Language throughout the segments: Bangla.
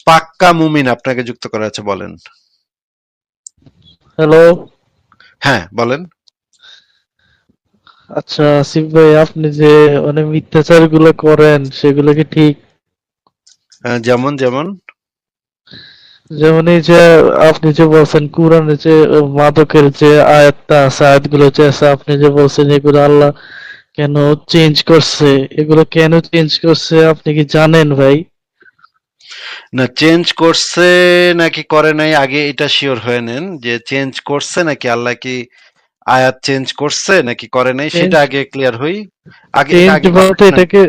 পাক্কা মুমিন আপনাকে যুক্ত করা আছে, বলেন। হ্যালো। হ্যাঁ, বলেন। আচ্ছা আসিফ ভাই, আপনি যে মিথ্যাচার গুলো করেন সেগুলো কি ঠিক? যেমন যেমন যেমন এই যে আপনি যে বলছেন কোরআনে যে মাদকের যে আয়াতটা আছে, আয়াতগুলো যে আছে, আপনি যে বলছেন এগুলো আল্লাহ কেন চেঞ্জ করছে, এগুলো কেন চেঞ্জ করছে আপনি কি জানেন ভাই? না, চেঞ্জ করছে নাকি করে নাই আগে এটা শিওর হয়ে নেন, যে চেঞ্জ করছে নাকি আল্লাহ কি আয়াত চেঞ্জ করছে নাকি করে নাই চেঞ্জ সেটা আগে ক্লিয়ার হই। আগে এটা চেঞ্জ আগে কথা বলতে শুনেন। এটাকে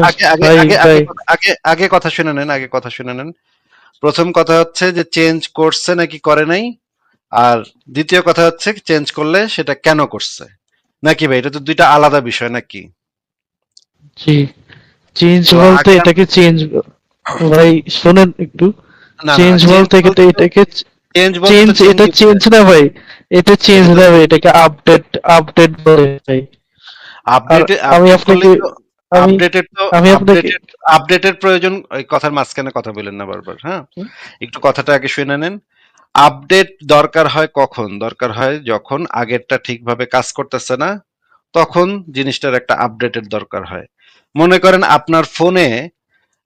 আগে আগে ভাই আগে আগে ভাই আগে আগে কথা শুনে নেন, আগে কথা শুনে নেন। প্রথম কথা হচ্ছে যে চেঞ্জ করছে নাকি করে নাই, আর দ্বিতীয় কথা হচ্ছে চেঞ্জ করলে সেটা কেন করছে। নাকি ভাই, এটা তো দুইটা আলাদা বিষয় নাকি? জি, চেঞ্জ তো বলতে আগে এটাকে চেঞ্জ, ভাই শোনেন একটু। না না চেঞ্জ চেঞ্জ বলতে বলতে তো এটাকে চেঞ্জ বলতে চেঞ্জ, তো এটা চেঞ্জই চেঞ্জ বোঝায়। না ভাই, এটা চেঞ্জ এটা তো না ভাই, এটাকে আপডেট, আপডেট বলে ভাই। আর আপডেট আমি আপডেট আপনাকে করলেই তো আমি আপডেটেড তো আমি আপনাকে আপডেটেড আপডেটের প্রয়োজন। ওই কথার মাঝখানে কথা বলেন না বারবার, হ্যাঁ। একটু কথাটা আগে শুনে নেন। আপডেট দরকার হয় কখন? দরকার হয় যখন আগেরটা ঠিকভাবে কাজ করতেছে না, তখন জিনিসটার একটা আপডেটের দরকার হয়। মনে করেন আপনার ফোনে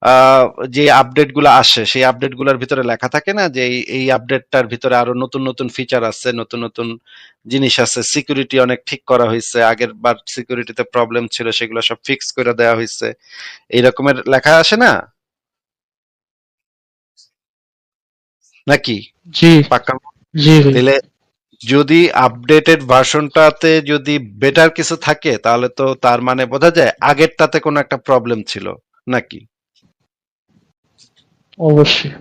আহ, যে আপডেট গুলো আসে সেই আপডেট গুলার ভিতরে লেখা থাকে না যে এই আপডেটটার ভিতরে আরো নতুন নতুন ফিচার আছে, নতুন নতুন জিনিস আছে, সিকিউরিটি অনেক ঠিক করা হয়েছে, আগের বার সিকিউরিটিতে প্রবলেম ছিল সেগুলো সব ফিক্স করে দেওয়া হয়েছে, এই রকমের লেখা আসে না নাকি? জি, পাক্কা। জি ভাই। তাহলে যদি আপডেটেড ভার্সনটাতে যদি বেটার কিছু থাকে তাহলে তো তার মানে বোঝা যায় আগেরটাতে কোনো একটা প্রবলেম ছিল নাকি? অবশ্যই।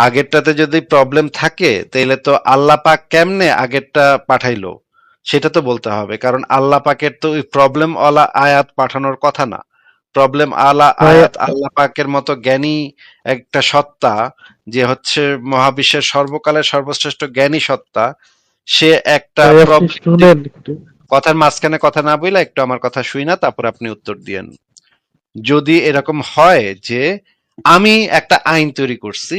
আগেরটাতে যদি প্রবলেম থাকে তাহলে তো আল্লাহ পাক কেমনে আগেরটা পাঠাইলো সেটা তো বলতে হবে, কারণ আল্লাহ পাকের তো ওই প্রবলেম ওয়ালা আয়াত পাঠানোর কথা না। প্রবলেম আলা ভাই আয়াত আল্লাহ পাকের মতো জ্ঞানী একটা সত্তা, যে হচ্ছে মহাবিশ্বের সর্বকালের সর্বশ্রেষ্ঠ জ্ঞানী সত্তা, সে একটা ভাই আপনি প্রবলেম। শুনেন একটু। কথার মাঝখানে কথা না বইলা একটু আমার কথা শুই না, তারপর আপনি উত্তর দিয়েন। যদি এরকম হয় যে আমি একটা আইন তৈরি করছি,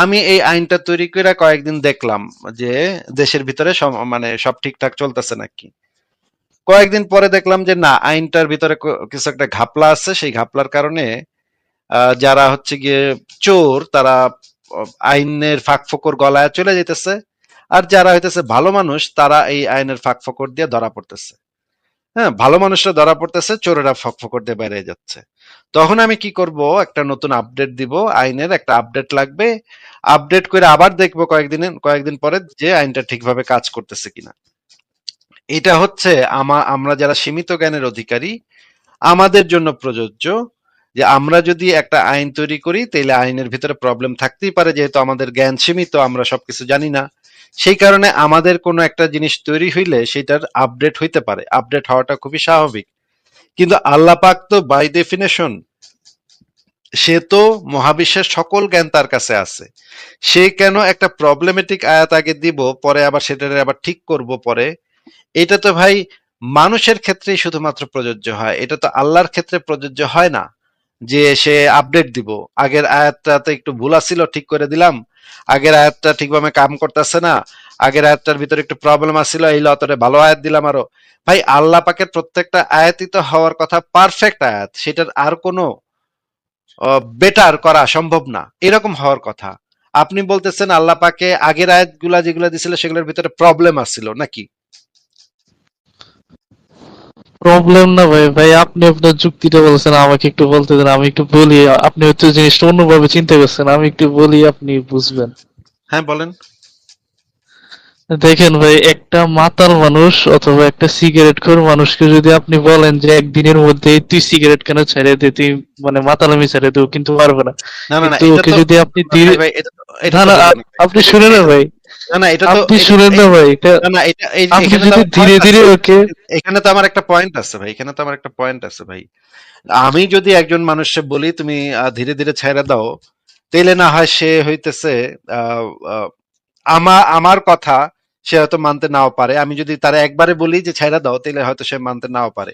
আমি এই আইনটা তৈরি করে কয়েকদিন দেখলাম যে দেশের ভিতরে মানে সব ঠিকঠাক চলতেছে নাকি। কয়েকদিন পরে দেখলাম যে না, আইনটার ভিতরে কিছু একটা ঘাপলা আছে, সেই ঘাপলার কারণে যারা হচ্ছে গিয়ে চোর তারা আইনের ফাঁক ফোকর গলায় চলে যেতেছে, আর যারা হইতেছে ভালো মানুষ তারা এই আইনের ফাঁক ফোকর দিয়ে ধরা পড়তেছে। হ্যাঁ, ভালো মানুষরা ধরা পড়তেছে, চোরেরা ফক ফকর দিয়ে বেরিয়ে যাচ্ছে। তখন আমি কি করব? একটা নতুন আপডেট দিব, আইনের একটা আপডেট লাগবে। আপডেট করে আবার দেখবো কয়েকদিন পরে যে আইনটা ঠিকভাবে কাজ করতেছে কিনা। এটা হচ্ছে আমরা যারা সীমিত জ্ঞানের অধিকারী আমাদের জন্য প্রযোজ্য, যে আমরা যদি একটা আইন তৈরি করি তাহলে আইনের ভিতরে প্রবলেম থাকতেই পারে, যেহেতু আমাদের জ্ঞান সীমিত, আমরা সবকিছু জানি না। সেই কারণে আমাদের কোনো একটা জিনিস তৈরি হইলে সেটার আপডেট হইতে পারে, আপডেট হওয়াটা খুবই স্বাভাবিক। কিন্তু আল্লাহ পাক তো বাই ডেফিনেশন, সে তো মহাবিশ্বের সকল জ্ঞান তার কাছে আছে। সে কেন একটা প্রবলেমেটিক আয়াত আগে দিব পরে আবার সেটারে আবার ঠিক করব পরে? এটা তো ভাই মানুষের ক্ষেত্রেই শুধুমাত্র প্রযোজ্য হয়, এটা তো আল্লাহর ক্ষেত্রে প্রযোজ্য হয় না। যে সে আপডেট দিব, আগের আয়াতটাতে একটু ভুল আছিল ঠিক করে দিলাম, আগের আয়াতটা ঠিকভাবে কাম করতেছে না, আগের আয়াতটার ভিতরে একটু প্রবলেম আছিল এই লতরে ভালো আয়াত দিলাম আরো। ভাই আল্লাহ পাকের প্রত্যেকটা আয়াতই তো হওয়ার কথা পারফেক্ট আয়াত, সেটার আর কোনো বেটার করা সম্ভব না, এরকম হওয়ার কথা। আপনি বলতেছেন আল্লাহ পাকে আগের আয়াতগুলা যেগুলা দিছিল সেগুলোর ভিতরে প্রবলেম আছিল নাকি? প্রবলেম না ভাই, ভাই আপনি আপনার যুক্তিটা বলছেন, আমাকে একটু বলতে দেন, আমি একটু বলি। আপনি হয়তো জিনিসটা অন্যভাবে চিন্তা করছেন, আমি একটু বলি, আপনি বুঝবেন। হ্যাঁ, বলেন। দেখেন ভাই, একটা মাতাল মানুষ অথবা একটা সিগারেটখোর মানুষকে যদি আপনি বলেন যে একদিনের মধ্যে তুই সিগারেট কেন ছেড়ে দে, তুই মাতালামি ছেড়ে দে, ও কিন্তু পারবে না। না না না, কিন্তু এটা ওকে তো যদি আপনি ধীরে, ভাই ভাই, এটা না তো না বোঝেন নাই। আপনি শুনেন না এটা ভাই, না না, এটা তো আপনি শুনেন না ভাই, এটা না না, এটা আপনি এখানে তো যদি আমার ধীরে পয়েন্ট ধীরে আছে। ওকে, এখানে তো আমার একটা পয়েন্ট আছে ভাই, এখানে তো আমার একটা পয়েন্ট আছে ভাই। আমি যদি একজন মানুষকে বলি তুমি ধীরে ধীরে ছেড়ে দাও, তাইলে না হয় সে হইতেছে আহ, আহ, আমার কথা সে হয়তো মানতে নাও পারে। আমি যদি তারে একবারে বলি যে ছাইড়া দাও, তাহলে হয়তো সে মানতে নাও পারে।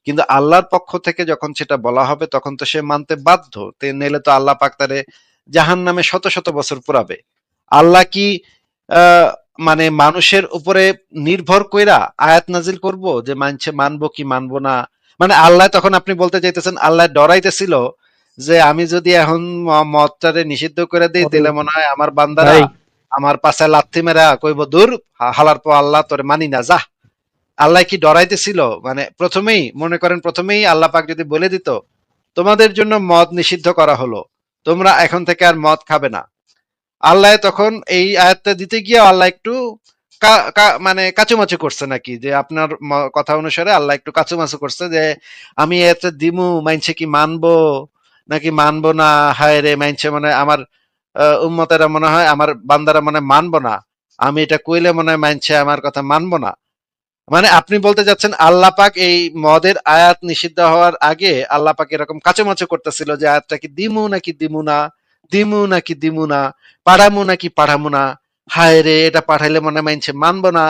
কিন্তু আল্লাহর পক্ষ থেকে যখন সেটা বলা হবে তখন তো সে মানতে বাধ্য। নইলে তো আল্লাহ পাক তারে জাহান্নামে শত শত বছর পোড়াবে। আল্লাহ কি আহ, মানে মানুষের উপরে নির্ভর কইরা আয়াত নাজিল করব যে মানছে মানবো কি মানবো না? মানে আল্লাহ তখন আপনি বলতে চাইতেছেন আল্লাহ ডরাইতেছিল যে আমি যদি এখন মদটারে নিষিদ্ধ করে দিই ওরে তাহলে মনে হয় আমার বান্দারা ভাই, আমার পাশে লাথি মেরা কইব দূর, হালার পর আল্লাহ তোরে মানি না, যা। আল্লাহ কি ডরাইতেছিল? মানে প্রথমেই মনে করেন, প্রথমেই আল্লাহ পাক যদি বলে দিত তোমাদের জন্য মদ নিষিদ্ধ করা হলো, তোমরা এখন থেকে আর মদ খাবে না, আল্লাহ তখন এই আয়াতটা দিতে গিয়ে আল্লাহ একটু মানে কাচুমাচু করছে নাকি, যে আপনার কথা অনুসারে আল্লাহ একটু কাচুমাচু করছে যে আমি এতে দিমু, মাইনছে কি মানবো নাকি মানবো না, হায় রে মাইনছে মানে আমার উম্মতেরা মনে হয় আমার বান্দারা মনে হয় মানবো না, আমি এটা কইলে মনে হয় মানছে আমার কথা মানবো না। মানে আপনি বলতে যাচ্ছেন আল্লাহ পাক এই মদের আয়াত নিষিদ্ধ হওয়ার আগে আল্লাহ পাক এরকম কাচুমাচু করতেছিল যে আয়াতটা কি দিমু নাকি দিমু না, দিমু নাকি দিমু না, পাঠামু নাকি পাঠামু না, হায় রে এটা পাঠাইলে মনে মানছে মানবো না,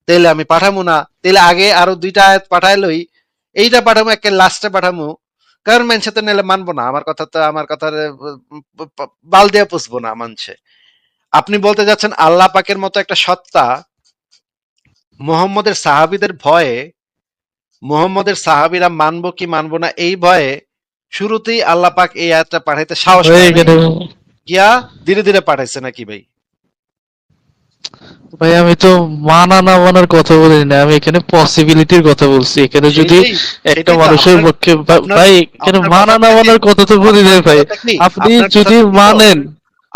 তাইলে আমি পাঠামু না, তাইলে আগে আরো দুইটা আয়াত পাঠাইলই, এইটা পাঠামু একে লাস্টে পাঠামু, কারণ মানছে তো নিলে মানবো না, আমার কথা তো আমার কথা বাল দিয়ে পুষবো না মানছে। আপনি বলতে যাচ্ছেন আল্লাহ পাকের মতো একটা সত্তা মুহাম্মদের সাহাবীদের ভয়ে, মুহাম্মদের সাহাবীরা মানবো কি মানবো না এই ভয়ে শুরুতেই আল্লাহ পাক এই আয়াতটা পাঠাইতে সাহস ভাই পায় নাই, এখানে গিয়া ধীরে ধীরে পাঠাইছে নাকি ভাই? ভাই আমি তো মানা না মানার কথা বলিনি না, আমি এখানে পসিবিলিটির কথা বলছি। এখানে যদি সেইটাই, একটা সেটাই তো মানুষের আপনার পক্ষে আপনার ভাই এখানে আপনার মানা কথা না থেকে, মানার কথা তো বলি আপনার নাই ভাই। কথা থেকেই, আপনি আপনার কথা যদি থেকেই তো, মানেন,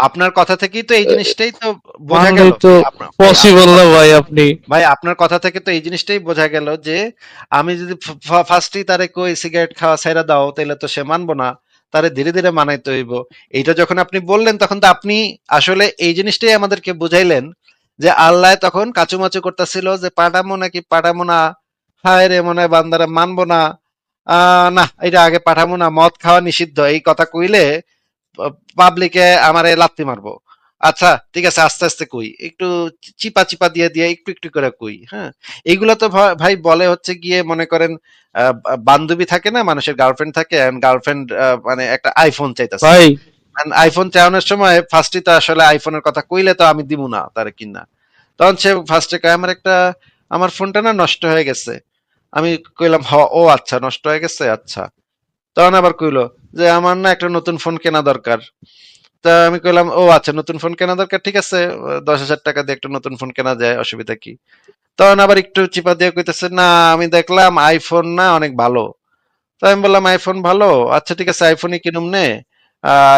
আপনার কথা থেকেই তো এই জিনিসটাই তো বোঝা গেল মানলেই তো ভাই, আপনার ভাই আপনার পসিবল না কথা ভাই থেকে, আপনি। ভাই আপনার কথা থেকে তো এই জিনিসটাই বোঝা গেল যে আমি যদি ফার্স্টই তারে কই সিগারেট খাওয়া ছেড়ে দাও তাহলে তো সে মানবো না, তারে ধীরে ধীরে মানাইতে হইব। এইটা যখন আপনি বললেন তখন তো আপনি আসলে এই জিনিসটাই আমাদেরকে বুঝাইলেন যে আল্লাহ তখন কাচুমাচু করতেছিল যে পাঠামো নাকি পাঠামো না, হায় রে মনে হয় বান্দারা মানবো না, না এটা আগে পাঠামো না, মদ খাওয়া নিষিদ্ধ এই কথা কইলে পাবলিকে আমারে লাত্তি মারবো। আচ্ছা ঠিক আছে, আস্তে আস্তে কই, একটু চিপা চিপা দিয়ে দিয়ে একটু একটু করে কই, হ্যাঁ। এইগুলো তো ভাই বলে হচ্ছে গিয়ে মনে করেন বান্ধবী থাকে না, মানুষের গার্লফ্রেন্ড থাকে, গার্লফ্রেন্ড মানে একটা আইফোন চাইতেছে, ভাই আইফোন চাওয়ানোর সময় ফার্স্টই তো আসলে আইফোনের কথা কইলে তো আমি দিব না তার কিনা, তখন সে ফার্স্টে কয় আমার একটা, আমার ফোনটা না নষ্ট হয়ে গেছে, আমি কইলাম ও আচ্ছা নষ্ট হয়ে গেছে, আচ্ছা। তখন আবার কইলো যে আমার না একটা নতুন ফোন কেনা দরকার, তা আমি কইলাম ও আচ্ছা নতুন ফোন কেনা দরকার, ঠিক আছে 10,000 টাকা দিয়ে একটা নতুন ফোন কেনা যায়, অসুবিধা কি? তখন আবার একটু চিপা দিয়ে কইতেছে না আমি দেখলাম আইফোন না অনেক ভালো। তো আমি বললাম আইফোন ভালো, আচ্ছা ঠিক আছে আইফোনই কিনুম নে,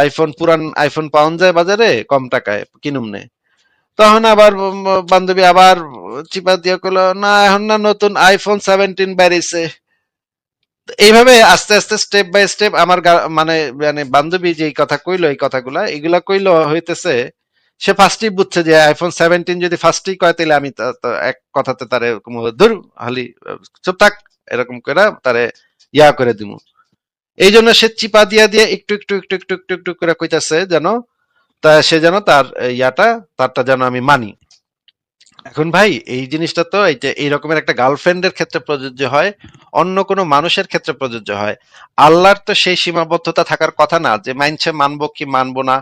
আইফোন পুরান আইফোন পাওয়া যায় বাজারে কম টাকায়, কিনুম নে। তখন আবার বান্ধবী আবার চিপা দিয়ে কইলো না এখন না নতুন আইফোন 17 বেরিয়েছে। এইভাবে আস্তে আস্তে স্টেপ বাই স্টেপ আমার মানে মানে বান্ধবী যে কথা কইলো এই কথাগুলা এগুলা কইলো হইতেছে, সে ফার্স্টই বুঝছে যে আইফোন 17 যদি ফার্স্টই কয় তাহলে আমি এক কথাতে তারে ধুর হালি চুপ থাক এরকম করে তারে ইয়া করে দিমু। এই জন্য সে চিপা দিয়া দিয়ে একটু একটু একটু একটু একটু একটু করে কইতাছে যেন তা সে যেন তার ইয়াটা তারটা যেন আমি মানি। এখন ভাই এই জিনিসটা তো এই যে এই রকমের একটা গার্লফ্রেন্ডের ক্ষেত্রে প্রযোজ্য হয়, অন্য কোনো মানুষের ক্ষেত্রে প্রযোজ্য হয়। আল্লাহর তো সেই সীমাবদ্ধতা থাকার কথা না যে মানছে মানবো কি মানবো না।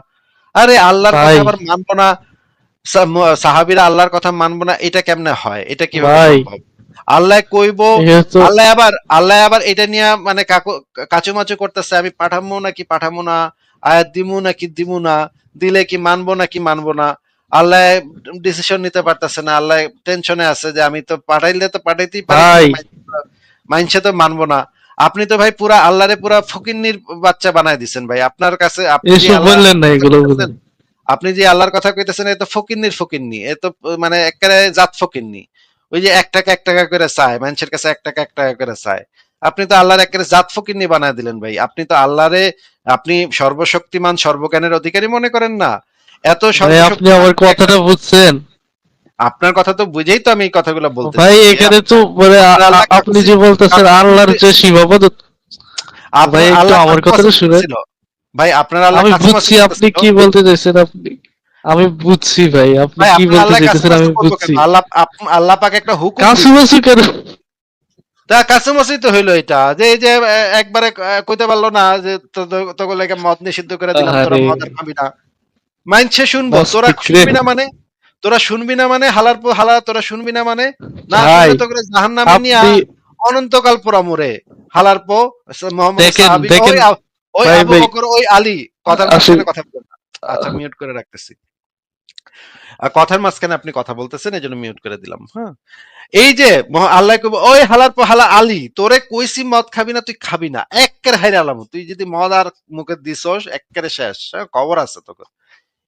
আরে আল্লাহর কথা ভাই আবার মানবো না, সাহাবীরা আল্লাহর কথা মানবো না, এটা কেমনে হয়, এটা কিভাবে ভাই সম্ভব? আল্লাহ কইবো, এটা তো আল্লাহ আবার এটা নিয়ে মানে কাচুমাচু করতেছে আমি পাঠামো নাকি পাঠামো না, আয়াত দিমু নাকি দিমু না, দিলে কি মানবো নাকি মানবো না। আল্লাহ ডিসিশন নিতে পারতেছে না, আল্লাহ টেনশনে আছে যে আমি তো পাঠাইলে তো পাঠাইতেই পারি ভাই কিন্তু মাইনছে তো মানবো না। আপনি তো ভাই পুরা আল্লাহরে পুরা ফকিন্নির বাচ্চা বানায় দিচ্ছেন ভাই, আপনার কাছে আপনি যে এসব আল্লাহর বললেন না, কথা এগুলো কইতেছেন, বললেন। আপনি যে আল্লাহর কথা কইতেছেন এ তো ফকিন্নির ফকিন্নি, এ তো মানে একেবারে জাত ফকিন্নি। ওই যে 1 টাকা 1 টাকা করে চায় মানুষের কাছে, 1 টাকা 1 টাকা করে চায়। আপনি তো আল্লাহর একেবারে জাত ফকিন্নি বানায় দিলেন ভাই, আপনি তো আল্লাহরে আপনি সর্বশক্তিমান সর্বজ্ঞানের অধিকারী মনে করেন না? এত ভাই আপনি সর্বশক্তিমান আমার যে একটা, কথাটা বুঝছেন? আপনার কথা তো বুঝেই তো আমি এই কথাগুলো বলতেছি ভাই যে এখানে তো মানে আপনার আল্লাহ আপনি যে বলতেছেন কাকুতি আল্লাহর মিনতি, যে সীমাবদ্ধতা, ভাই আপনার একটু আল্লাহ আমার কাচুমাচু কথাটা শুনেন। করতেছিল, ভাই আপনার আল্লাহ আমি কাচুমাচু বুঝছি আপনি করতেছিল, কি বলতে চাইছেন আপনি। আমি বুঝছি ভাই, আপনি ভাই কি আপনি বলতে আল্লাহ চাইতেছেন কাছামাছি আমি করবো কেন? বুঝছি। আল্লাহ পাক একটা হুকুম দিছে। কাছাকাছি কেন? তা কাছামাছি তো হইলো এটা, যে এই যে একবারে কইতে পারলো না যে তোকে লেগে মদ নিষিদ্ধ করে দিলাম, তোরা আরে মদ আর খাবি না। মাইনছে শুনবো, তোরা মস্তিষ্ক রে শুনবি না মানে? তোরা শুনবি না মানে হালার পর হালা, তোরা শুনবি না মানে? না ভাই, শুনলে তো করে জাহান্নামে নিয়া আপনি অনন্তকাল পোড়া মরে। হালার পর মোহাম্মদ দেখেন সাহাবী, দেখেন ওই ভাই আবু ভাই বকর, ওই আলী, কথার আসলে মাঝখানে কথা বলবেন না। আচ্ছা মিউট করে রাখতেছি। আর কথার মাঝখানে আপনি কথা বলতেছেন, এই জন্য মিউট করে দিলাম। হ্যাঁ, এই যে আল্লাহ কইব, ওই হালার পর হালা আলী, তোরে কইছি মদ খাবি না, তুই খাবি না, এক্কের হাইরে আলাম, তুই যদি মদ আর মুখে দিছস এক্কেরে শেষ, হ্যাঁ, খবর আছে তোকে।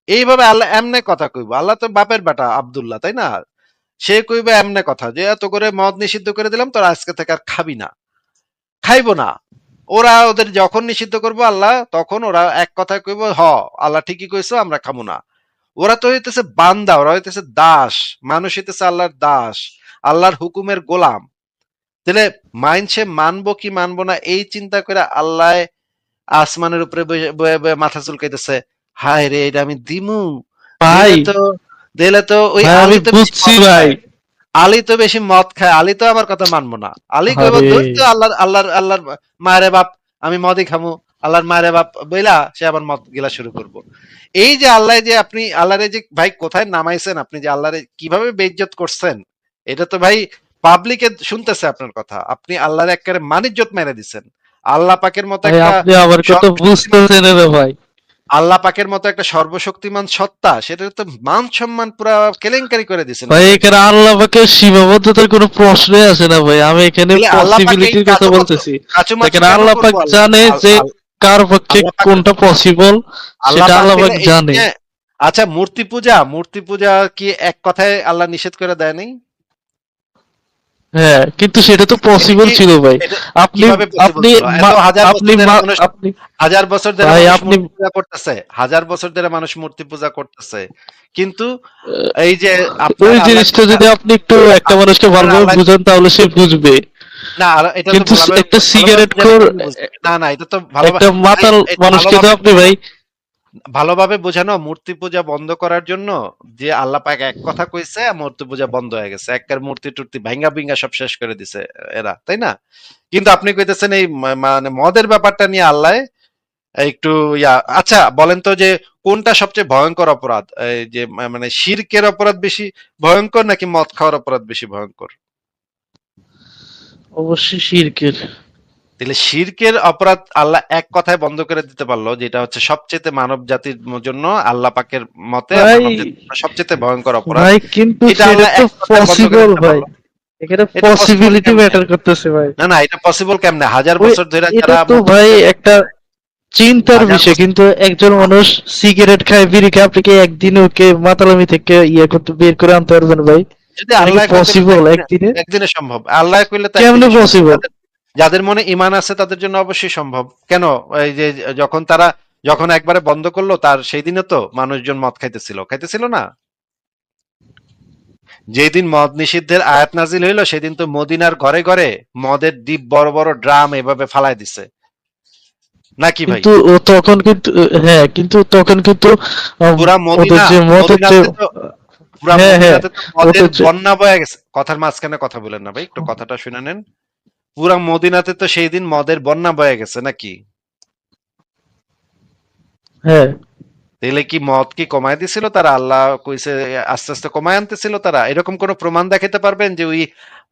এইভাবে আল্লাহ এমনে কথা কইব। আল্লাহ তো বাপের বেটা আব্দুল্লাহ, তাই না? সে কইবে এমনে কথা যে এত করে মদ নিষিদ্ধ করে দিলাম, তোর আজকে থেকে আর খাবি না, খাইবো না। ওরা ওদের যখন নিষিদ্ধ করবো আল্লাহ, তখন ওরা এক কথায় কইব, হ আল্লাহ ঠিকই কইছো, আমরা খাবো না। ওরা তো হইতেছে বান্দা, ওরা হইতেছে দাস, মানুষ হইতেছে আল্লাহর দাস, আল্লাহর হুকুমের গোলাম। তাহলে মাইনছে মানবো কি মানবো না এই চিন্তা করে আল্লাহ আসমানের উপরে বয়ে বয়ে বয়ে মাথা চুলকাইতেছে, হায় রে এটা আমি দিমু, ভাই দিলে তো, দিলে তো ওই ভাই আমি আলী তো বেশি বুঝছি মদ ভাই। খায়, আলী তো বেশি মদ খায়, আলী তো আমার কথা মানবো না। আলী কইব আরে ধৈর্য, আল্লাহর মায়েরে বাপ, আমি মদই খামু, আল্লাহর মায়েরে বাপ বইলা সে আবার মদ গিলা শুরু করব। এই যে আল্লাহ, যে আপনি আল্লাহরে যে ভাই কোথায় নামাইছেন, আপনি যে আল্লাহরে কিভাবে বেইজ্জত করছেন, এটা তো ভাই পাবলিকে শুনতেছে আপনার কথা। আপনি আল্লাহর একেবারে মানিজ্জত মেরে দিছেন। আল্লাহ পাকের মতো ভাই একটা আপনি আমার কথা সর্বশক্তিমান, বুঝতেছেন না ভাই। আল্লাহ পাকের মতো একটা সর্বশক্তিমান সত্তা, সেটা তো মান সম্মান পুরা কেলেঙ্কারি করে দিছেন ভাই ভাই। এখানে আল্লাহ পাকের সীমাবদ্ধতার কোনো প্রশ্নই আসে না ভাই, আমি এখানে তাহলে আল্লাহ পাক এই পসিবিলিটির কথা কাচুমাচু বলতেছি। কাচুমাচু দেখেন কেন আল্লাহ পাক করবো? আল্লাহ জানে আল- যে আল- কার পক্ষে আল্লাহ পাক, কোনটা পসিবল, আল্লাহ সেটা পাক আল্লাহ পাক দিলে এই জানে। যে, আচ্ছা মূর্তি পূজা কি এক কথায় আল্লাহ নিষেধ করে দেয়নি? হ্যাঁ কিন্তু সেটা তো এটা পসিবল কি, ছিল ভাই। এটা আপনি কিভাবে পসিবল আপনি ছিল? এত হাজার আপনি বছর ধরে মানুষ, আপনি হাজার বছর ধরে ভাই মানুষ আপনি মূর্তি পূজা করতেছে, হাজার বছর ধরে মানুষ মূর্তি পূজা করতেছে, কিন্তু এই যে আপনার ওই আল্লাহ জিনিসটা কইছে, যদি আপনি একটু একটা মানুষকে আপনার ভালোভাবে আল্লাহ, বুঝান তাহলে সে বুঝবে। না এটা তো কিন্তু ভালোভাবে, একটা ভালোভাবে সিগারেট বোঝালে খোর, কেমনে বুঝবে? না না, এটা তো ভালোভাবে, একটা ভাই মাতাল এটা মানুষকে তো ভালোভাবে আপনি বোঝানো, ভাই ভালোভাবে বোঝানো মূর্তি পূজা বন্ধ করার জন্য, যে আল্লাহ পাক এক কথা কইছে, মূর্তি পূজা বন্ধ হয়ে গেছে, একবার মূর্তি টুর্তি ভাঙ্গা ভিঙ্গা সব শেষ করে দিছে এরা, তাই না? কিন্তু আপনি কইতেছেন এই মানে মদের ব্যাপারটা নিয়ে আল্লাহ একটু ইয়া। আচ্ছা বলেন তো যে কোনটা সবচেয়ে ভয়ঙ্কর অপরাধ, এই যে মানে শিরকের অপরাধ বেশি ভয়ঙ্কর নাকি মদ খাওয়ার অপরাধ বেশি ভয়ঙ্কর? অবশ্যই শিরকের। তাহলে শিরকের অপরাধ আল্লাহ এক কথায় বন্ধ করে দিতে পারলো, যেটা হচ্ছে সবচেয়ে মানব জাতির জন্য আল্লাহ পাকের মতে ভাই মানব জাতির জন্য সবচেয়ে ভয়ঙ্কর অপরাধ, ভাই কিন্তু এটা সেটা আল্লাহ তো এক কথায় বন্ধ করে পসিবল দিতে ভাই, পারলো। এখানে এটা পসিবল পসিবিলিটি কেমনে? ম্যাটার করতেছে ভাই। না না, এটা পসিবল কেমনে? হাজার ওই বছর ধরে এটা যারা তো ভাই একটা চিন্তার হাজার বিষয়, বছর, কিন্তু একজন মানুষ সিগারেট খায় বিড়ি খায়, আপনি কি একদিনে ওকে মাতালামি থেকে ইয়ে করতে বের করে আনতে পারবেন ভাই? যদি এটা কি আল্লাহ কয় তাহলে তো পসিবল একদিনে, একদিনে? একদিনে সম্ভব। আল্লাহ কইলে তো কেমনে একদিনে সম্ভব। পসিবল? যাদের, যাদের মনে ঈমান আছে তাদের জন্য অবশ্যই সম্ভব। কেন? এই যে যখন তারা, যখন একবারে বন্ধ করলো, তার সেই দিনে তো মানুষজন মদ খাইতেছিল, খাইতেছিল না? যেদিন মদ নিষিদ্ধের আয়াত নাজিল হইলো, সেদিন তো মদিনার ঘরে ঘরে মদের ডিপ, বড় বড় ড্রাম এভাবে ফালায় দিছে, নাকি ভাই? কিন্তু ও তখন কিন্তু হ্যাঁ কিন্তু তখন কিন্তু পুরা ওদের মদিনা, যে মদের যে মদিনাতে তো, পুরা হ্যাঁ হ্যাঁ মদিনাতে তো মদের ওদের যে বন্যা বয়ে গেছে। কথার মাঝখানে কথা বলেন না ভাই, একটু কথাটা শুনে নেন। পুরা মদিনাতে তো সেই দিন মদের বন্যা বয়ে গেছে, নাকি? হ্যাঁ তাহলে কি মদ কি কমায় দিছিল তারা? আল্লাহ কইছে আস্তে আস্তে কমায় আনতেছিল তারা? এরকম কোন প্রমাণ দেখাতে পারবেন যে ওই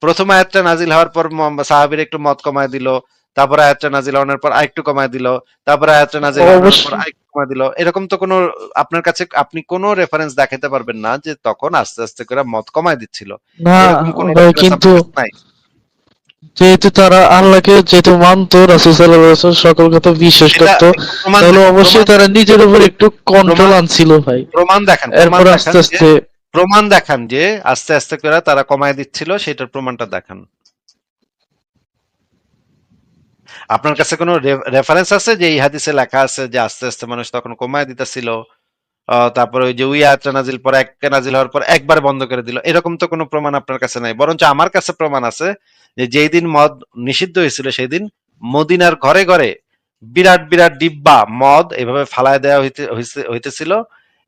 প্রথম আয়াতটা নাজিল হওয়ার পর সাহাবীর একটু মদ কমায় দিল, তারপর আয়াতটা নাজিল হওয়ার পর আরেকটু কমায় দিল, তারপর আয়াতটা নাজিল হওয়ার পর অবশ্যই আরেকটু কমায় দিল, এরকম তো কোনো, আপনার কাছে আপনি কোনো রেফারেন্স দেখাতে পারবেন না যে তখন আস্তে আস্তে করে মদ কমায় দিচ্ছিল? না এরকম কোন ভাই, রেফারেন্স কিন্তু আপনার কাছে নাই? যেহেতু তারা আল্লাহকে যেহেতু মানতো, রাসূল সাল্লাল্লাহু আলাইহি ওয়াসাল্লাম সকল কথা বিশ্বাস এটা করতো, একটু প্রমাণ তাহলে দেখান, প্রমাণ অবশ্যই তারা দেখান যে, নিজের উপর একটু কন্ট্রোল প্রমাণ, আনছিল ভাই। প্রমাণ দেখান, প্রমাণ এরপর দেখান আস্তে যে, আস্তে প্রমাণ দেখান যে আস্তে আস্তে করে তারা কমায় দিচ্ছিল, সেটার প্রমাণটা দেখান। আপনার কাছে কোনো রেফারেন্স আছে যে এই হাদিসে লেখা আছে যে আস্তে আস্তে মানুষ তখন কমায় দিতেছিল, তারপরে ওই যে ওই আয়াতটা নাজিল পর এক নাজিল হওয়ার পর একবার বন্ধ করে দিল, এরকম তো কোনো প্রমাণ আপনার কাছে নাই। বরঞ্চ আমার কাছে প্রমাণ আছে যে যেই দিন মদ নিষিদ্ধ হয়েছিল সেই দিন মদিনার ঘরে ঘরে বিরাট বিরাট ডিব্বা মদ এভাবে ফালায় দেওয়া হইতেছিল,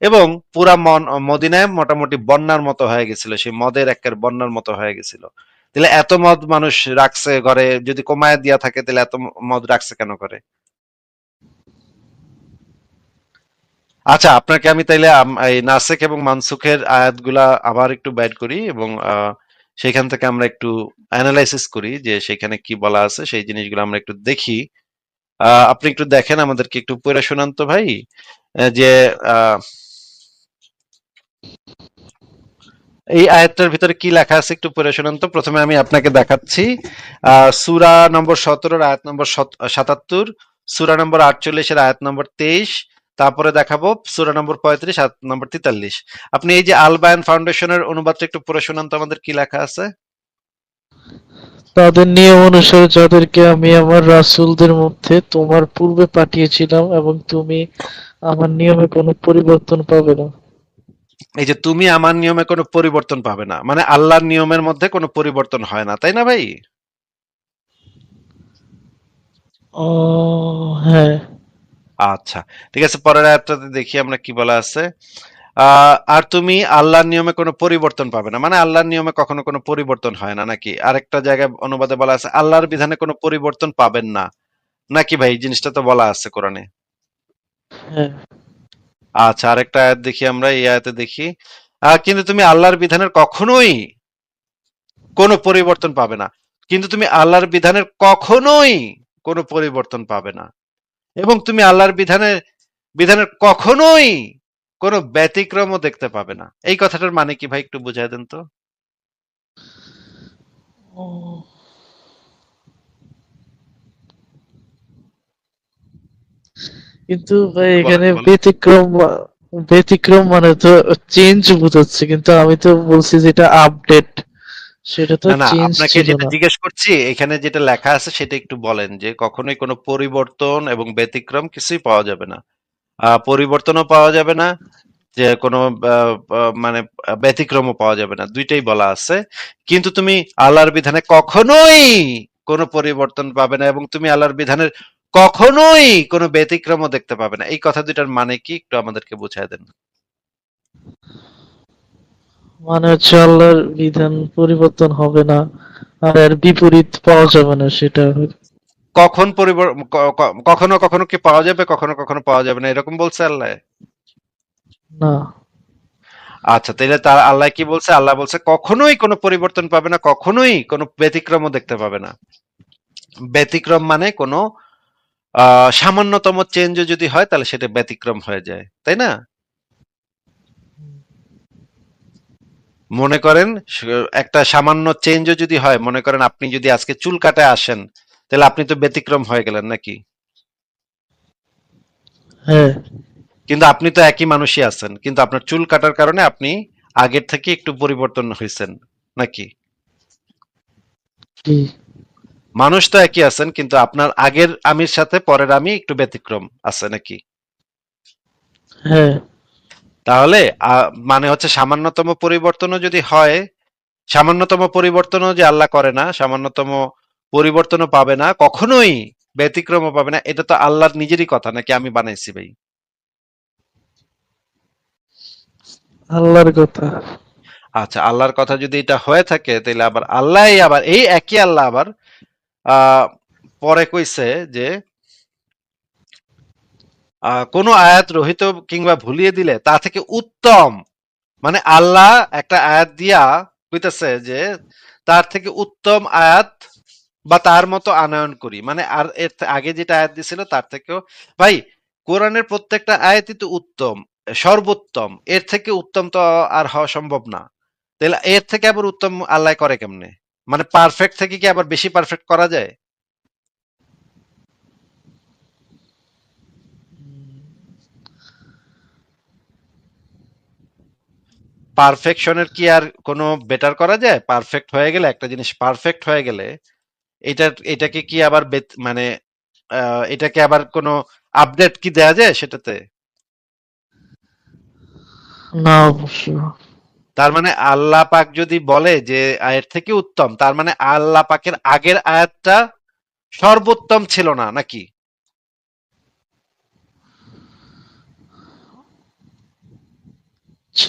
এবং পুরা মদিনায় মোটামুটি বন্যার মতো হয়ে গেছিল, সেই মদের একের বন্যার মতো হয়ে গেছিল। তাহলে এত মদ মানুষ রাখছে ঘরে, যদি কমায় দিয়া থাকে তাহলে এত মদ রাখছে কেন করে? আচ্ছা, আপনাকে আমি তাইলে এই নাসেখ এবং মানসুখের আয়াতগুলা আবার একটু বাইর করি এবং সেখান থেকে আমরা একটু অ্যানালাইসিস করি যে সেখানে কি বলা আছে, সেই জিনিসগুলো আমরা একটু দেখি। আপনি একটু দেখেন, আমাদেরকে একটু পড়ে শোনান তো ভাই। যে আহ, এই আয়াতটার ভিতরে কি লেখা আছে একটু পড়ে শোনান তো। প্রথমে আমি আপনাকে দেখাচ্ছি সূরা নম্বর 17 আয়াত নম্বর 77, সূরা নম্বর 48 আয়াত নম্বর 23, তারপরে দেখাবো সূরা নম্বর 35 আয়াত নম্বর 43। আপনি এই যে আল বায়ান ফাউন্ডেশনের অনুবাদটা একটু পড়ে শোনান তো আমাদের, কি লেখা আছে। তাদের নিয়ম অনুসারে যাদেরকে আমি আমার রাসূলদের মধ্যে তোমার পূর্বে পাঠিয়েছিলাম এবং তুমি আমার নিয়মে কোনো পরিবর্তন পাবে না। এই যে তুমি আমার নিয়মে কোনো পরিবর্তন পাবে না, মানে আল্লাহর নিয়মের মধ্যে কোনো পরিবর্তন হয় না, তাই না ভাই? ও হ্যাঁ। আচ্ছা, ঠিক আছে, পরের আয়াতটাতে দেখি আমরা কি বলা আছে। আর তুমি আল্লাহর নিয়মে কোনো পরিবর্তন পাবে না, মানে আল্লাহর নিয়মে কখনো কোনো পরিবর্তন হয় না নাকি? আরেকটা জায়গায় অনুবাদে বলা আছে আল্লাহর বিধানে কোনো পরিবর্তন পাবেন না, নাকি ভাই? এই জিনিসটা তো বলা আছে কোরআনে। হ্যাঁ। আচ্ছা, আরেকটা আয়াত দেখি আমরা, এই আয়াতে দেখি কিন্তু তুমি আল্লাহর বিধানের কখনোই কোনো পরিবর্তন পাবে না, কিন্তু তুমি আল্লাহর বিধানের কখনোই কোনো পরিবর্তন পাবে না, এবং তুমি আল্লাহর বিধানের বিধানের কখনোই কোনো ব্যতিক্রমও দেখতে পাবে না। এই কথাটার মানে কি ভাই, একটু বুঝাই দেন তো। ও, কিন্তু ভাই বলেন এখানে বলেন। ব্যতিক্রম মানে তো চেঞ্জ বোঝাচ্ছে, কিন্তু আমি তো বলছি যেটা আপডেট, সেটা তো না না, চেঞ্জ আপনাকে ছিল যেটা না। জিজ্ঞেস করছি এখানে যেটা লেখা আছে সেটা একটু বলেন, যে কখনোই কোনো পরিবর্তন এবং ব্যতিক্রম কিছুই পাওয়া যাবে না। পরিবর্তনও পাওয়া যাবে না, যে কোনো মানে ব্যতিক্রমও পাওয়া যাবে না, দুইটাই বলা আছে। কিন্তু তুমি আল্লাহর বিধানে কখনোই কোনো পরিবর্তন পাবে না, এবং তুমি আল্লাহর বিধানের কখনোই কোনো ব্যতিক্রমও দেখতে পাবে না। এই কথা দুইটার মানে কি একটু আমাদেরকে বুঝাই দেন। মানে হচ্ছে আল্লাহর বিধান পরিবর্তন হবে না, আর এর বিপরীত পাওয়া যাবে না, সেটা কখন কখনো কখনো কি পাওয়া যাবে, কখনো কখনো পাওয়া যাবে না, এরকম বলছে আল্লাহ? না। আচ্ছা, তাহলে তার আল্লাহ কি বলছে? আল্লাহ বলছে কখনোই কোনো পরিবর্তন পাবে না, কখনোই কোনো ব্যতিক্রমও দেখতে পাবে না। ব্যতিক্রম মানে কোনো সামান্যতম চেঞ্জও যদি হয় তাহলে সেটা ব্যতিক্রম হয়ে যায়, তাই না? মনে করেন একটা সামান্য চেঞ্জও যদি হয়, মনে করেন আপনি যদি আজকে চুল কাটায় আসেন, তাহলে আপনি তো ব্যতিক্রম হয়ে গেলেন নাকি? হ্যাঁ। কিন্তু আপনি তো একই মানুষই আছেন, কিন্তু আপনার চুল কাটার কারণে আপনি আগের থেকে একটু পরিবর্তন হয়েছেন নাকি? কি? মানুষ তো একই আছেন, কিন্তু আপনার আগের আমির সাথে পরের আমি একটু ব্যতিক্রম আছে নাকি? হ্যাঁ। তাহলে মানে হচ্ছে সামান্যতম পরিবর্তনও যদি হয়, সামান্যতম পরিবর্তনও যে আল্লাহ করে না, সামান্যতম পরিবর্তনও পাবে না, কখনোই ব্যতিক্রমও পাবে না, এটা তো আল্লাহর নিজেরই কথা নাকি আমি বানাইছি ভাই? আল্লাহর কথা। আচ্ছা, আল্লাহর কথা যদি এটা হয়ে থাকে তাহলে আবার আল্লাহ, আবার এই একই আল্লাহ আবার আহ পরে কইছে যে কোনো আয়াত রহিত কিংবা ভুলিয়ে দিলে তা থেকে উত্তম, মানে আল্লাহ একটা আয়াত দিয়া কইতেছে যে তার থেকে উত্তম আয়াত বা তার মতো আনয়ন করি, মানে আর এর আগে যেটা আয়াত দিছিল তার থেকেও। ভাই, কোরআনের প্রত্যেকটা আয়াতই তো উত্তম, সর্বোত্তম, এর থেকে উত্তম তো আর হওয়া সম্ভব না। তাহলে এর থেকে আবার উত্তম আল্লাহ করে কেমনে? মানে পারফেক্ট থেকে কি আবার বেশি পারফেক্ট করা যায়? পারফেকশনের কি আর কোনো বেটার করা যায়? পারফেক্ট হয়ে গেলে, একটা জিনিস পারফেক্ট হয়ে গেলে এটাকে কি আবার মানে এটাকে আবার কোনো আপডেট কি দেয়া যায় সেটাতে? না অবশ্য। তার মানে আল্লাহ পাক যদি বলে যে এর থেকে উত্তম, তার মানে আল্লাহ পাকের আগের আয়াতটা সর্বোত্তম ছিল না নাকি?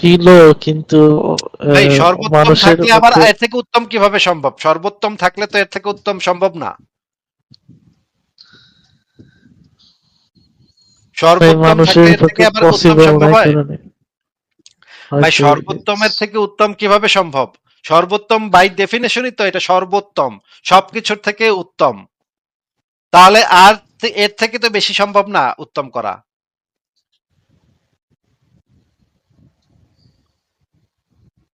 ছিল, কিন্তু ভাই সর্বোত্তম মানুষের থাকলে আবার মধ্যে এর থেকে উত্তম কিভাবে সম্ভব? সর্বোত্তম থাকলে তো এর থেকে উত্তম সম্ভব না। ভাই সর্বোত্তম থাকলে মানুষের এর থেকে পক্ষে আবার উত্তম পসিবল সম্ভব নাই হয়? কারণে ভাই হয়তো সর্বোত্তমের থেকে উত্তম কিভাবে সম্ভব? সর্বোত্তম বাই ডেফিনেশনই তো এটা সর্বোত্তম, সবকিছুর থেকে উত্তম। তাহলে আর এর থেকে তো বেশি সম্ভব না উত্তম করা।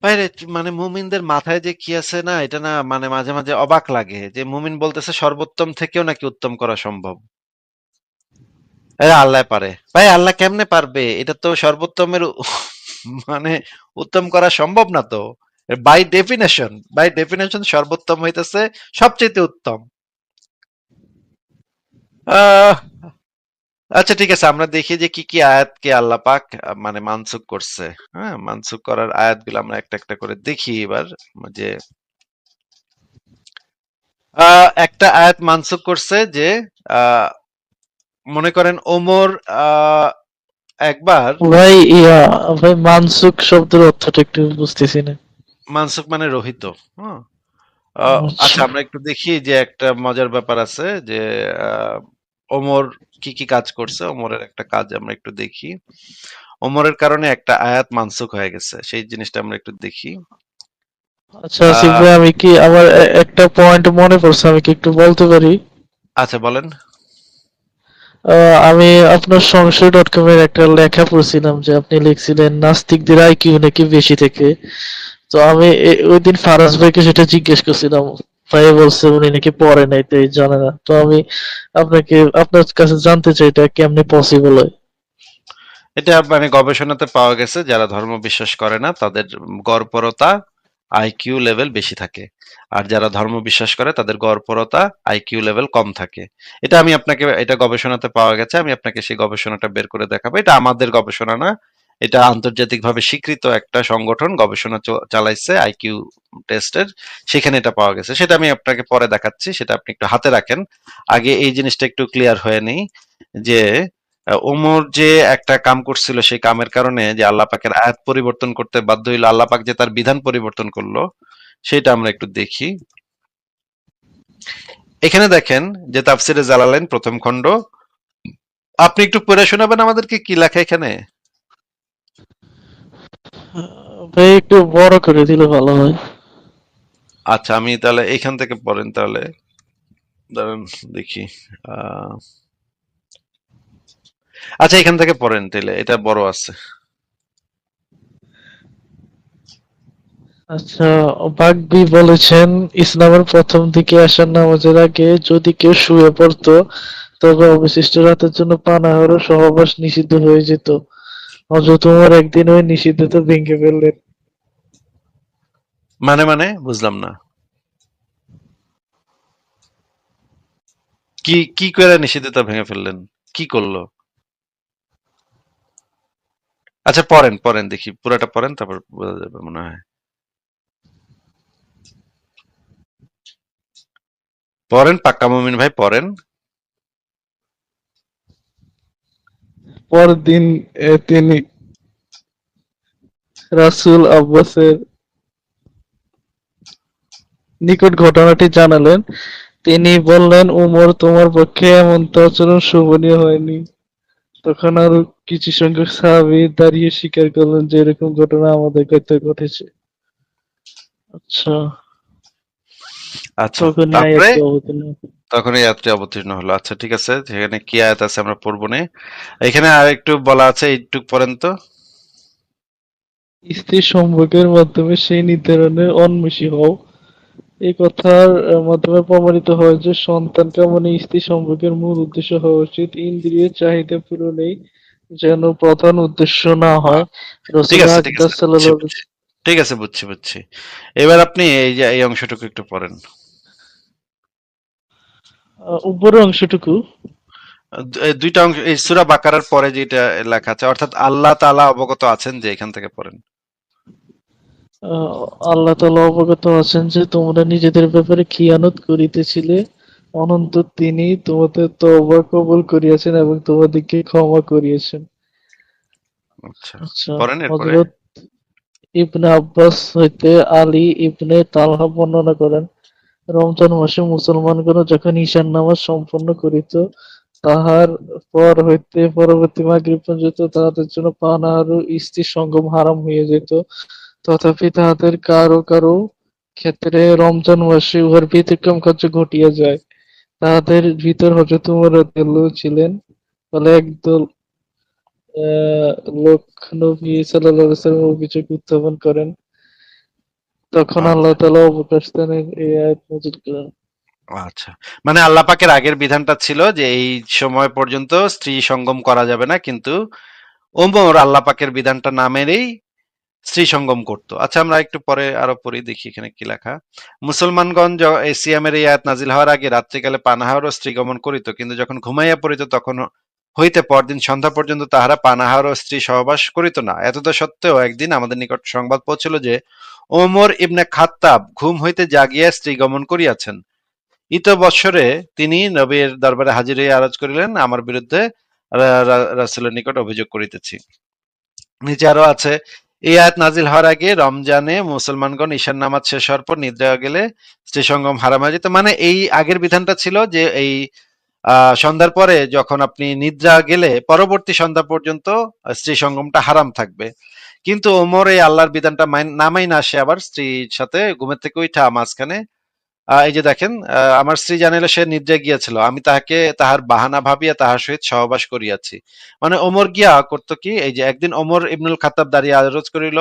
ভাইরে, মানে মুমিনদের মাথায় যে কি আছে না, এটা না মানে মাঝে মাঝে অবাক লাগে যে মুমিন বলতেছে সর্বোত্তম থেকেও নাকি উত্তম করা সম্ভব। আল্লাহ পারে। ভাই আল্লাহ কেমনে পারবে? এটা তো সর্বোত্তমের মানে উত্তম করা সম্ভব না তো। বাই ডেফিনেশন সর্বোত্তম হইতেছে সবচেয়ে উত্তম। আহ আচ্ছা ঠিক আছে, আমরা দেখি যে কি কি আয়াতকে আল্লাহ পাক মানে মানসুখ করছে। হ্যাঁ, মানসুখ করার আয়াতগুলো আমরা একটা একটা করে দেখি এবার। যে একটা আয়াত মানসুখ করছে যে আহ, মনে করেন ওমর আহ, একবার ভাই ভাই মানসুক শব্দের অর্থটা একটু বুঝতেছি না। মানসুখ মানে রহিত। হ্যাঁ, আচ্ছা আচ্ছা। আমরা একটু দেখি যে একটা মজার ব্যাপার আছে যে আহ, ওমর কি কি কাজ করছে, ওমরের একটা কাজ আমরা একটু দেখি। ওমরের কারণে একটা আয়াত মানসুখ হয়ে গেছে, সেই জিনিসটা আমরা একটু দেখি। আচ্ছা আসিফ আহ ভাই, আমি কি আমার একটা পয়েন্ট মনে পড়ছে, আমি কি একটু বলতে পারি? আচ্ছা বলেন। আমি আপনার সংশয় ডট কম এর একটা লেখা পড়ছিলাম যে আপনি লিখছিলেন নাস্তিকদের আইকিউ নাকি বেশি থেকে। তো আমি ওই দিন ফারাজ ভাইকে সেটা জিজ্ঞেস করছিলাম। ভাই বলছে উনি নাকি পড়ে নাই, তাই জানে না। তো আমি আপনার কাছে জানতে চাই এটা কেমনে পসিবল হয়। এটা মানে গবেষণাতে পাওয়া গেছে যারা ধর্ম বিশ্বাস করে না তাদের গড়পড়তা আইকিউ লেভেল বেশি থাকে, আর যারা ধর্ম বিশ্বাস করে তাদের গড়পড়তা আইকিউ লেভেল কম থাকে। এটা আমি আপনাকে, এটা গবেষণাতে পাওয়া গেছে, আমি আপনাকে সেই গবেষণাটা বের করে দেখাবো। এটা আমাদের গবেষণা না, এটা আন্তর্জাতিকভাবে স্বীকৃত একটা সংগঠন গবেষণা চালাইছে আইকিউ টেস্টের, সেখানে এটা পাওয়া গেছে। সেটা আমি আপনাকে পরে দেখাচ্ছি, সেটা আপনি একটু হাতে রাখেন। আগে এই জিনিসটা একটু ক্লিয়ার হয়ে নেই যে ওমর যে একটা কাম করছিল, সেই কামের কারণে যে আল্লাহ পাকের আয়াত পরিবর্তন করতে বাধ্য হইলো, আল্লাহ পাক যে তার বিধান পরিবর্তন করলো, সেটা আমরা একটু দেখি। এখানে দেখেন যে তাফসিরে জালালাইন প্রথম খণ্ড, আপনি একটু পড়ে শোনাবেন আমাদেরকে কি লেখা এখানে? ভাই একটু বড় করে দিলে ভালো হয়। আচ্ছা আমি তাহলে এখান থেকে পড়েন তাহলে, দাঁড়ান দেখি। আহ আচ্ছা এখান থেকে পড়েন তাহলে, এটা বড় আছে। আচ্ছা, বাগবি বলেছেন, ইসলামের প্রথম দিকে আসার নামাজের আগে যদি কেউ শুয়ে পড়তো তবে অবশিষ্ট রাতের জন্য পানাহার ও সহবাস নিষিদ্ধ হয়ে যেত। হযরত ওমর একদিন ওই নিষিদ্ধতা ভেঙে ফেললেন। মানে বুঝলাম না, কি কি করে নিষেধতা ভেঙে ফেললেন? কি করলো? আচ্ছা পড়েন পড়েন দেখি, পুরাটা পড়েন তারপর বোঝা যাবে মনে হয়। পড়েন পাক্কা মুমিন ভাই, পড়েন। পরদিন তিনি রাসূল আব্বাসের নিকট ঘটনাটি জানালেন। তিনি বললেন, উমর, তোমার পক্ষে এমনটা আচরণ শোভনীয় হয়নি। তখন আরো কিছু সংখ্যক সাহাবী দাঁড়িয়ে স্বীকার করলেন যে এরকম ঘটনা আমাদের কাছে ঘটেছে। আচ্ছা, আচ্ছা তখনই তারপরে আয়াতটি অবতীর্ণ হলো। তখন এই আয়াতটি অবতীর্ণ হলো। আচ্ছা ঠিক আছে, সেখানে কি আয়াত আছে আমরা পড়বো নে। এখানে আর একটু বলা আছে, এইটুক পড়েন তো। স্ত্রী সম্ভোগের মাধ্যমে সেই নির্ধারণের অন্বেষী হও। এই কথার মাধ্যমে প্রমাণিত হয় যে সন্তান কামনাই স্ত্রী সম্ভোগের মূল উদ্দেশ্য হওয়া উচিত। ইন্দ্রিয় চাহিদা পূরণেই যেন প্রধান উদ্দেশ্য না হয়। ঠিক রাসূল আছে ঠিক আকদার আছে, বুঝছি সাল্লাল্লাহু বুঝছি। ঠিক আছে বুঝছি বুঝছি। এবার আপনি এই যে এই অংশটুকু একটু পড়েন। উপরের অংশটুকু এই দুইটা অংশ এই সূরা বাকারার পরে যেটা লেখা আছে, অর্থাৎ আল্লাহ তাআলা অবগত আছেন, যে এখান থেকে পড়েন। আহ, আল্লাহ তাআলা অবগত আছেন যে তোমরা নিজেদের ব্যাপারে খিয়ানত করিতেছিলে, অনন্তর তিনি তোমাদের তওবা কবুল করিয়াছেন এবং তোমাদিগকে ক্ষমা করিয়াছেন। আচ্ছা আচ্ছা, পড়েন এরপরে। হযরত ইবনে আব্বাস হইতে আলী ইবনে তালহা বর্ণনা করেন, রমজান মাসে মুসলমানগণ যখন ঈশান নামাজ সম্পন্ন করিত, তাহার পর হইতে পরবর্তী মাগরিব পর্যন্ত তাহাদের জন্য পানাহার ও স্ত্রী সঙ্গম হারাম হইয়া যেত। তথাপি তাহাদের কারো কারো ক্ষেত্রে রমজান মাসে উহার ব্যতিক্রম কার্য ঘটিয়া যায়। তাহাদের ভিতর হযরত উমর রাদিয়াল্লাহু ছিলেন। ফলে একদল লোক নবী সাল্লাল্লাহু আলাইহি ওয়াসাল্লামের অভিযোগ উত্থাপন করেন। তখন আল্লাহ আচ্ছা তাআলা অবকাশস্থানের এই আয়াত নাযিল করেন। আচ্ছা, মানে আল্লাহ পাকের আগের বিধানটা ছিল যে এই সময় পর্যন্ত স্ত্রী সঙ্গম করা যাবে না, কিন্তু ওমর আল্লাহ পাকের বিধানটা না মেনেই স্ত্রী সঙ্গম করতো। আচ্ছা, আমরা একটু পরে আরো পড়ি, দেখি এখানে কি লেখা। মুসলমানগণ এই সিয়ামের এই আয়াত নাজিল হওয়ার আগে রাত্রিকালে পানাহার ও স্ত্রী গমন করিত, কিন্তু যখন ঘুমাইয়া পড়িত তখন হইতে পরদিন সন্ধ্যা পর্যন্ত তাহারা পানাহার ও স্ত্রী সহবাস করিত না। এতদ সত্ত্বেও একদিন আমাদের নিকট সংবাদ পৌঁছিল যে ওমর ইবনে খাত্তাব ঘুম হইতে জাগিয়া স্ত্রী গমন করিয়াছেন। ইতবৎসরে তিনি নবীর দরবারে হাজির হইয়া আরজ করিলেন, আমার বিরুদ্ধে রাসূলের নিকট অভিযোগ করিতেছি। নিচে আরো আছে, এই আয়াত নাজিল হওয়ার আগে রমজানে মুসলমানগণ ঈশান নামাজ শেষ হওয়ার পর নিদ্রা গেলে স্ত্রী সঙ্গম হারাম হয়ে যেত। মানে এই আগের বিধানটা ছিল যে এই সন্ধ্যার পরে যখন আপনি নিদ্রা গেলে পরবর্তী সন্ধ্যা পর্যন্ত স্ত্রী সঙ্গমটা হারাম থাকবে। কিন্তু ওমর এই আল্লাহর বিধানটা নামাই না, সে আবার স্ত্রীর সাথে ঘুমের থেকে উঠা মাঝখানে এই যে দেখেন, আমার স্ত্রী জানিল সে নিদ্রায় গিয়াছিল, আমি তাহাকে তাহার বাহানা ভাবিয়া তাহার সহিত সহবাস করিয়াছি। মানে ওমর গিয়া করতো কি, এই যে একদিন ওমর ইবনুল খাত্তাব দাঁড়িয়ে আরজ করিল,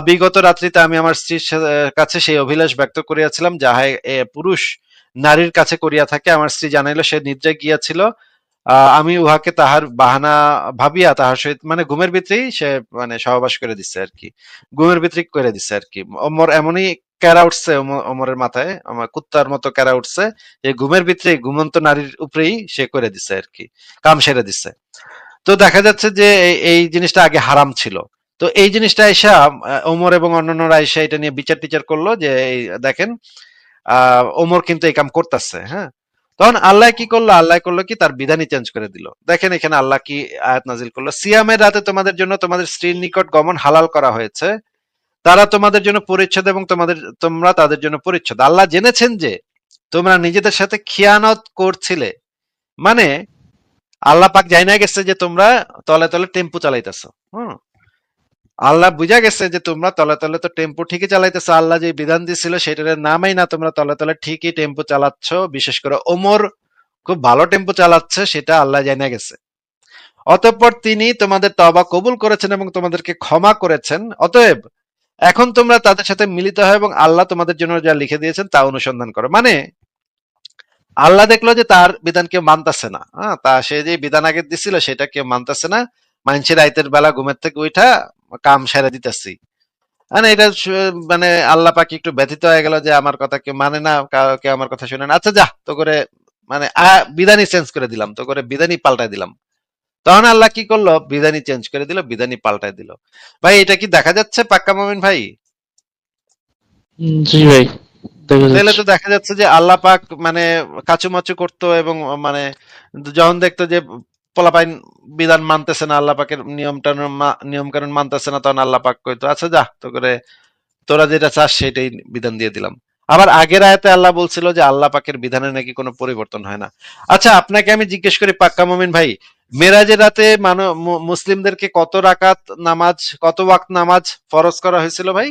বিগত রাত্রিতে আমি আমার স্ত্রীর কাছে সেই অভিলাষ ব্যক্ত করিয়াছিলাম যাহা পুরুষ নারীর কাছে করিয়া থাকে। আমার স্ত্রী জানাইল সে নিদ্রায় গিয়াছিল, আমি উহাকে তাহার বাহানা ভাবিয়া তাহার সহিত, মানে ঘুমের ভিতরেই সে মানে সহবাস করে দিচ্ছে আর কি, ঘুমের ভিতরেই করে দিচ্ছে আর কি। ওমর এমনই ক্যারা উঠছে ওমরের মাথায়, আমার কুত্তার মতো ক্যারা উঠছে যে ঘুমের ভিতরে ঘুমন্ত নারীর উপরেই সে করে দিচ্ছে আর কি, কাম সেরে দিচ্ছে। তো দেখা যাচ্ছে যে এই জিনিসটা আগে হারাম ছিল। তো এই জিনিসটা এসা ওমর এবং অন্যান্যরা এসে এটা নিয়ে বিচার টিচার করলো যে দেখেন ওমর কিন্তু এই কাম করতেছে, হ্যাঁ। তখন আল্লাহ কি করলো, আল্লাহ করলো কি তার বিধানই চেঞ্জ করে দিল। দেখেন এখানে আল্লাহ কি আয়াত নাজিল করলো, সিয়ামের রাতে তোমাদের জন্য তোমাদের স্ত্রীর নিকট গমন হালাল করা হয়েছে, তারা তোমাদের জন্য পরিচ্ছদ এবং তোমরা তাদের জন্য পরিচ্ছদ। আল্লাহ জেনেছেন যে তোমরা নিজেদের সাথে খিয়ানত করছিলে। মানে আল্লাহ পাক জানা গেছে যে তোমরা তলে তলে টেম্পু চালাইতেছো। হুম, আল্লাহ বুঝা গেছে যে তোমরা তলে তলে তো টেম্পু ঠিকই চালাইতেছো, আল্লাহ যে বিধান দিছিল সেটার নামই না, তোমরা তলে তলে ঠিকই টেম্পু চালাচ্ছ। বিশেষ করে ওমর খুব ভালো টেম্পু চালাচ্ছে, সেটা আল্লাহ জানা গেছে। অতঃপর তিনি তোমাদের তওবা কবুল করেছেন এবং তোমাদেরকে ক্ষমা করেছেন। অতএব এখন তোমরা তাদের সাথে মিলিত হয় এবং আল্লাহ তোমাদের জন্য যা লিখে দিয়েছেন তা অনুসন্ধান করো। মানে আল্লাহ দেখলো যে তার বিধান কেউ মানতেছে না, হ্যাঁ, তা সে যে বিধান আগে দিছিল সেটা কেউ মানতেছে না, মানুষের রাইতের বেলা ঘুমের থেকে উঠা কাম সেরে দিতেছি। মানে এটা মানে আল্লাহ পাক একটু ব্যথিত হয়ে গেল যে আমার কথা কেউ মানে না, কেউ আমার কথা শুনে না। আচ্ছা যা, তো করে মানে বিধানই চেঞ্জ করে দিলাম, তো করে বিধানই পাল্টাই দিলাম। তখন আল্লাহ কি করলো, বিধানই চেঞ্জ করে দিল, বিধানই পাল্টাই দিল। ভাই এটা কি দেখা যাচ্ছে পাক্কা মোমিন ভাই? জি ভাই, দেখা তাহলে যাচ্ছে। তো দেখা যাচ্ছে যে আল্লাহ পাক মানে কাচুমাচু করতো এবং মানে যখন দেখতো যে পোলাপাইন বিধান মানতেছে না, আল্লাহ পাকের নিয়ম কানুন মানতেছে না, তখন আল্লাহ পাক কইতো আচ্ছা যা, তো করে তোরা যেটা চাস সেটাই বিধান দিয়ে দিলাম। আবার আগের আয়াতে আল্লাহ বলছিল যে আল্লাহ পাকের বিধানে নাকি কোনো পরিবর্তন হয় না। আচ্ছা আপনাকে আমি জিজ্ঞেস করি পাক্কা মুমিন ভাই, মেরাজের রাতে মুসলিমদেরকে কত রাকাত নামাজ, কত ওয়াক্ত নামাজ ফরজ করা হয়েছিল ভাই?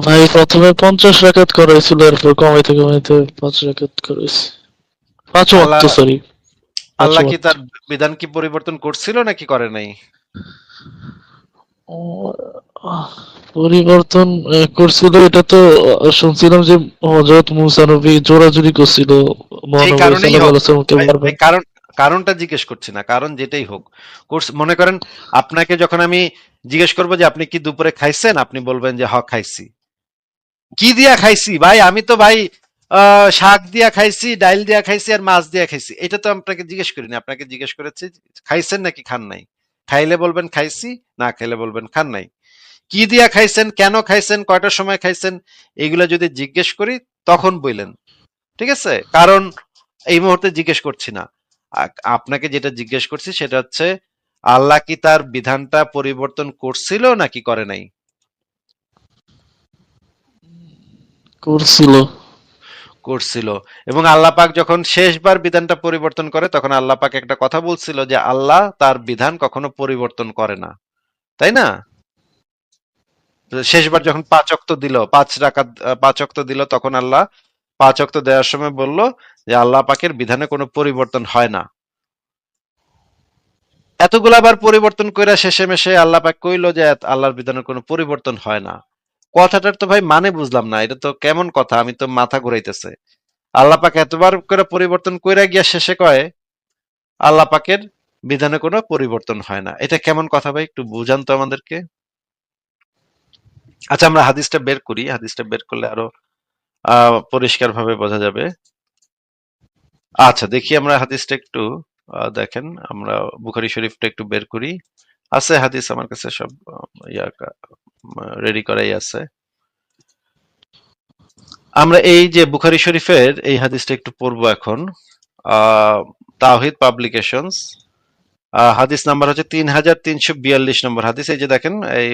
ভাই প্রথমে 50 রাকাত করা হয়েছিল, এরপর কমাইতে কমাইতে 5 রাকাত করা হয়েছে। 5 ওয়াক্ত, আল্লাহ সরি, 5 আল্লাহ কি ওয়াক্ত। তার বিধান কি পরিবর্তন করছিল নাকি করে নাই? আহ, পরিবর্তন করছিল, এটা তো শুনছিলাম যে হযরত মুসা নবী জোরাজুরি করছিল সেই মহানবী কারণেই সাল্লাল্লাহু হোক, আলাইহি ওয়াসাল্লামকে ভাই ভাই মারবেন। কারণটা জিজ্ঞেস করছি না, কারণ যেটাই হোক মনে করেন আপনাকে যখন আমি জিজ্ঞেস করবো যে আপনি কি দুপুরে খাইছেন, আপনি বলবেন যে হ খাইছি। কি দিয়া খাইছি ভাই, আমি তো ভাই শাক দিয়া খাইছি, ডাইল দিয়া খাইছি আর মাছ দিয়া খাইছি, এটা তো আপনাকে জিজ্ঞেস করিনি। আপনাকে জিজ্ঞেস করেছি খাইছেন নাকি খান নাই। খাইলে বলবেন খাইছি, না খাইলে বলবেন খান নাই। কি দিয়া খাইছেন, কেন খাইছেন, কয়টার সময় খাইছেন, এগুলা যদি জিজ্ঞেস করি তখন বললেন, ঠিক আছে? কারণ এই মুহূর্তে জিজ্ঞেস করছি না। আপনাকে যেটা জিজ্ঞেস করছি সেটা হচ্ছে আল্লাহ কি তার বিধানটা পরিবর্তন করছিল নাকি করে নাই? করছিল। করছিল। এবং আল্লাহ পাক যখন শেষবার বিধানটা পরিবর্তন করে তখন আল্লাহ পাক একটা কথা বলছিল যে আল্লাহ তার বিধান কখনো পরিবর্তন করে না, তাই না? তো শেষবার যখন ৫ ওয়াক্ত দিল, ৫ রাকাত ৫ ওয়াক্ত দিল, তখন আল্লাহ ৫ ওয়াক্ত দেওয়ার সময় বলল যে আল্লাহ পাকের বিধানে কোনো পরিবর্তন হয় না। এতগুলা বার পরিবর্তন কইরা শেষে মেশে আল্লাহ পাক কইল যে আল্লাহর বিধানের কোনো পরিবর্তন হয় না। কথাটার তো ভাই মানে বুঝলাম না, এটা তো কেমন কথা, আমি তো মাথা ঘুরাইতেছে। আল্লাহ পাক এতবার করে পরিবর্তন কইরা গিয়া শেষে কয় আল্লাহ পাকের বিধানে কোনো পরিবর্তন হয় না, এটা কেমন কথা ভাই, একটু বুঝান তো আমাদেরকে। আচ্ছা, আমরা হাদিসটা বের করি, হাদিসটা বের করলে আরো পরিষ্কার ভাবে বোঝা যাবে। আচ্ছা, দেখি আমরা হাদিসটা একটু দেখেন, আমরা বুখারী শরীফটা একটু বের করি। আছে হাদিস আমার কাছে সব রেডি করাই আছে। আমরা এই যে বুখারী শরীফের এই হাদিসটা একটু পড়বো এখন। তাওহিদ পাবলিকেশনস, হাদিস নাম্বার হচ্ছে ৩৩৪২ নম্বর হাদিস। এই যে দেখেন, এই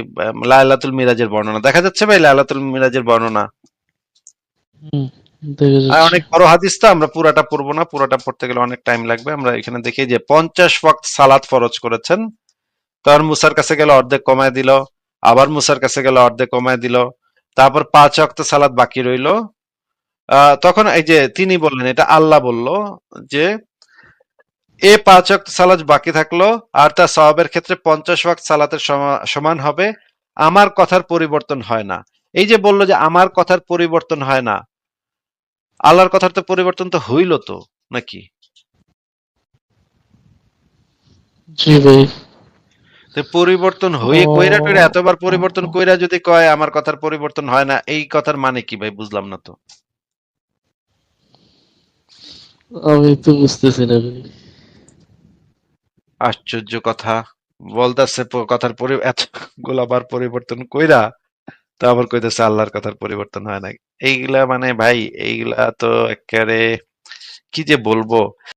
লায়লাতুল মিরাজের বর্ণনা দেখা যাচ্ছে ভাই, লায়লাতুল মিরাজের বর্ণনা। হুম, দেখা আর যাচ্ছে। অনেক বড় হাদিস তো, আমরা পুরাটা পড়বো না, পুরাটা পড়তে গেলে অনেক টাইম লাগবে। আমরা এখানে দেখি যে 50 ওয়াক্ত সালাত ফরজ করেছেন, তখন মুসার কাছে গেলে অর্ধেক কমায় দিল, আবার মুসার কাছে গেলে অর্ধেক কমায় দিল, তারপর ৫ ওয়াক্ত সালাত বাকি রইল। তখন এই যে তিনি বললেন, এটা আল্লাহ বলল যে এ ৫ ওয়াক্ত সালাত বাকি থাকলো আর তা সওয়াবের ক্ষেত্রে 50 ওয়াক্ত সালাতের সমান হবে, আমার কথার পরিবর্তন হয় না। এই যে বললো যে আমার কথার পরিবর্তন হয় না, আল্লাহর কথার তো পরিবর্তন তো হইল তো, নাকি? জি ভাই। তো পরিবর্তন হয়ে কইরা টইরা ও, এতবার পরিবর্তন কইরা যদি কয় আমার কথার পরিবর্তন হয় না, এই কথার মানে কি ভাই, বুঝলাম না তো। আমি তো বুঝতেছি না ভাই। আশ্চর্য কথা, বলতেছে কথার এতগুলা বার পরিবর্তন কইরা তো আবার কইতেছে আল্লাহর কথার পরিবর্তন হয় না। এইগুলা মানে ভাই, এইগুলা তো একেবারে কি যে বলবো।